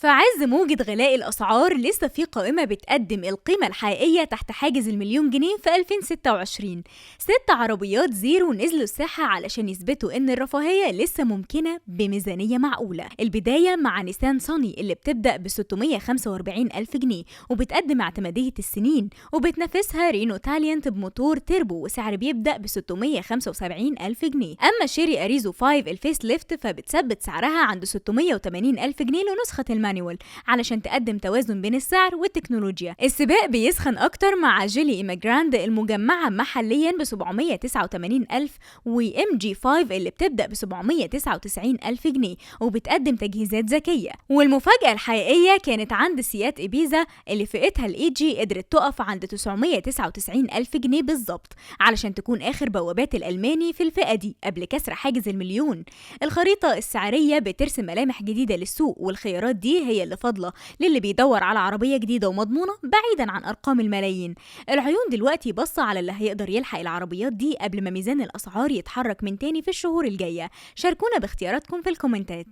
في عز موجة غلاء الأسعار لسه في قائمة بتقدم القيمة الحقيقية تحت حاجز ال1,000,000 جنيه في 2026. 6 عربيات زيرو نزلوا الساحة علشان يثبتوا إن الرفاهية لسه ممكنة بميزانية معقولة. البداية مع نيسان صني اللي بتبدأ ب645 ألف جنيه وبتقدم اعتمادية السنين، وبتنافسها رينو تاليانت بموتور تيربو وسعر بيبدأ ب675 ألف جنيه. أما شيري أريزو 5 الفيس ليفت فبتثبت سعرها عند 680 ألف جنيه لنسخة المانيوال علشان تقدم توازن بين السعر والتكنولوجيا. السباق بيسخن أكتر مع جيلي إيماجراند المجمعة محليا ب789 ألف، وإم جي 5 اللي بتبدأ ب799 ألف جنيه وبتقدم تجهيزات ذكية. والمفاجأة الحقيقية كانت عند سيات إبيزا اللي فئتها الإي جي قدرت تقف عند 999 ألف جنيه بالظبط علشان تكون آخر بوابات الألماني في الفئة دي قبل كسر حاجز ال1,000,000. الخريطة السعرية بترسم ملامح جديدة للسوق، والخيارات دي هي اللي فاضلة للي بيدور على عربية جديدة ومضمونة بعيدا عن أرقام الملايين. العيون دلوقتي باصة على اللي هيقدر يلحق العربيات دي قبل ما ميزان الأسعار يتحرك من تاني في الشهور الجاية. شاركونا باختياراتكم في الكومنتات.